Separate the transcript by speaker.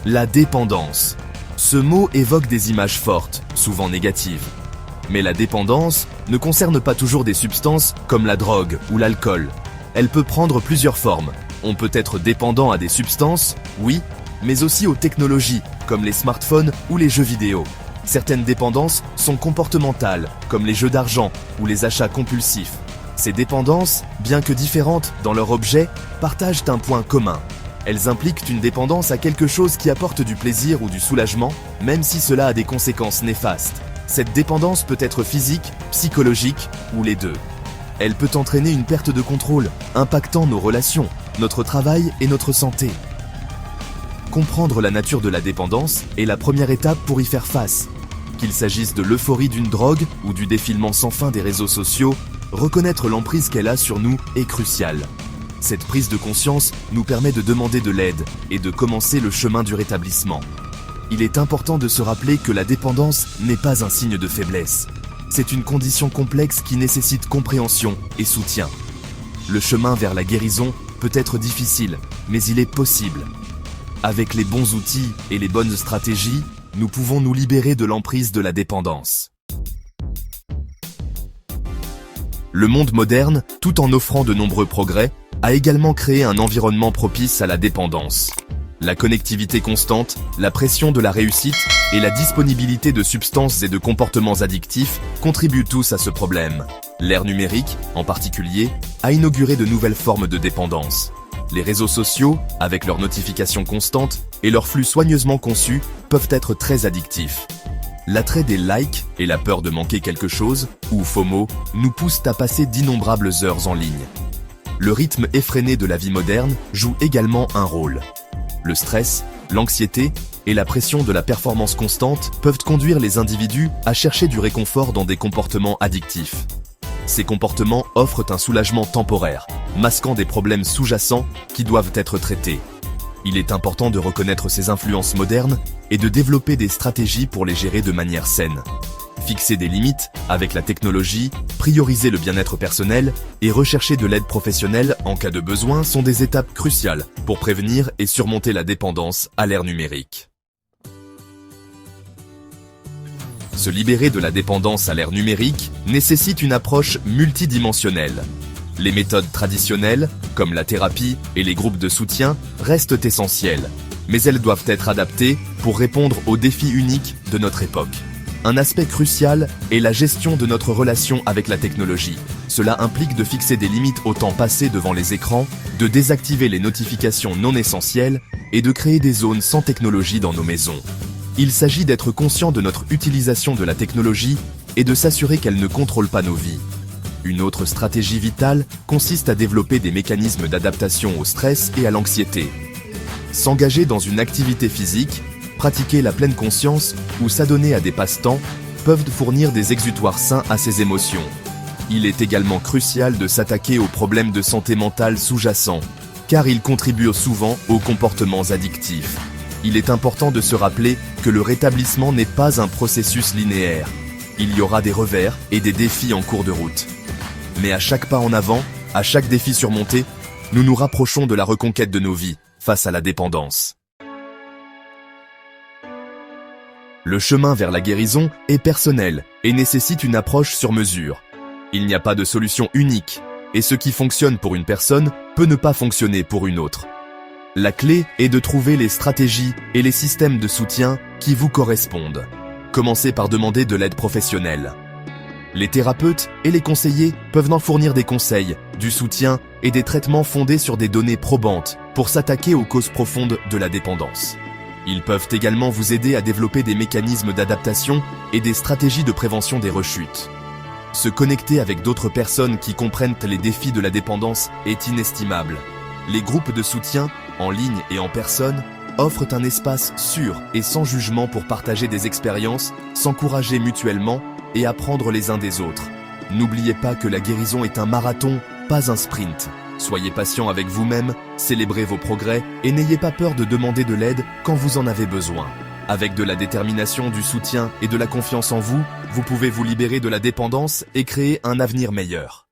Speaker 1: La dépendance. Ce mot évoque des images fortes, souvent négatives. Mais la dépendance ne concerne pas toujours des substances comme la drogue ou l'alcool. Elle peut prendre plusieurs formes. On peut être dépendant à des substances, oui, mais aussi aux technologies, comme les smartphones ou les jeux vidéo. Certaines dépendances sont comportementales, comme les jeux d'argent ou les achats compulsifs. Ces dépendances, bien que différentes dans leur objet, partagent un point commun. Elles impliquent une dépendance à quelque chose qui apporte du plaisir ou du soulagement, même si cela a des conséquences néfastes. Cette dépendance peut être physique, psychologique ou les deux. Elle peut entraîner une perte de contrôle, impactant nos relations, notre travail et notre santé. Comprendre la nature de la dépendance est la première étape pour y faire face. Qu'il s'agisse de l'euphorie d'une drogue ou du défilement sans fin des réseaux sociaux, reconnaître l'emprise qu'elle a sur nous est crucial. Cette prise de conscience nous permet de demander de l'aide et de commencer le chemin du rétablissement. Il est important de se rappeler que la dépendance n'est pas un signe de faiblesse. C'est une condition complexe qui nécessite compréhension et soutien. Le chemin vers la guérison peut être difficile, mais il est possible. Avec les bons outils et les bonnes stratégies, nous pouvons nous libérer de l'emprise de la dépendance. Le monde moderne, tout en offrant de nombreux progrès, a également créé un environnement propice à la dépendance. La connectivité constante, la pression de la réussite et la disponibilité de substances et de comportements addictifs contribuent tous à ce problème. L'ère numérique, en particulier, a inauguré de nouvelles formes de dépendance. Les réseaux sociaux, avec leurs notifications constantes et leurs flux soigneusement conçus, peuvent être très addictifs. L'attrait des likes et la peur de manquer quelque chose, ou FOMO, nous poussent à passer d'innombrables heures en ligne. Le rythme effréné de la vie moderne joue également un rôle. Le stress, l'anxiété et la pression de la performance constante peuvent conduire les individus à chercher du réconfort dans des comportements addictifs. Ces comportements offrent un soulagement temporaire, masquant des problèmes sous-jacents qui doivent être traités. Il est important de reconnaître ces influences modernes et de développer des stratégies pour les gérer de manière saine. Fixer des limites avec la technologie, prioriser le bien-être personnel et rechercher de l'aide professionnelle en cas de besoin sont des étapes cruciales pour prévenir et surmonter la dépendance à l'ère numérique. Se libérer de la dépendance à l'ère numérique nécessite une approche multidimensionnelle. Les méthodes traditionnelles, comme la thérapie et les groupes de soutien, restent essentielles, mais elles doivent être adaptées pour répondre aux défis uniques de notre époque. Un aspect crucial est la gestion de notre relation avec la technologie. Cela implique de fixer des limites au temps passé devant les écrans, de désactiver les notifications non essentielles et de créer des zones sans technologie dans nos maisons. Il s'agit d'être conscient de notre utilisation de la technologie et de s'assurer qu'elle ne contrôle pas nos vies. Une autre stratégie vitale consiste à développer des mécanismes d'adaptation au stress et à l'anxiété. S'engager dans une activité physique, pratiquer la pleine conscience ou s'adonner à des passe-temps peuvent fournir des exutoires sains à ces émotions. Il est également crucial de s'attaquer aux problèmes de santé mentale sous-jacents, car ils contribuent souvent aux comportements addictifs. Il est important de se rappeler que le rétablissement n'est pas un processus linéaire. Il y aura des revers et des défis en cours de route. Mais à chaque pas en avant, à chaque défi surmonté, nous nous rapprochons de la reconquête de nos vies face à la dépendance. Le chemin vers la guérison est personnel et nécessite une approche sur mesure. Il n'y a pas de solution unique, et ce qui fonctionne pour une personne peut ne pas fonctionner pour une autre. La clé est de trouver les stratégies et les systèmes de soutien qui vous correspondent. Commencez par demander de l'aide professionnelle. Les thérapeutes et les conseillers peuvent en fournir des conseils, du soutien et des traitements fondés sur des données probantes pour s'attaquer aux causes profondes de la dépendance. Ils peuvent également vous aider à développer des mécanismes d'adaptation et des stratégies de prévention des rechutes. Se connecter avec d'autres personnes qui comprennent les défis de la dépendance est inestimable. Les groupes de soutien, en ligne et en personne, offrent un espace sûr et sans jugement pour partager des expériences, s'encourager mutuellement et apprendre les uns des autres. N'oubliez pas que la guérison est un marathon, pas un sprint. Soyez patient avec vous-même, célébrez vos progrès et n'ayez pas peur de demander de l'aide quand vous en avez besoin. Avec de la détermination, du soutien et de la confiance en vous, vous pouvez vous libérer de la dépendance et créer un avenir meilleur.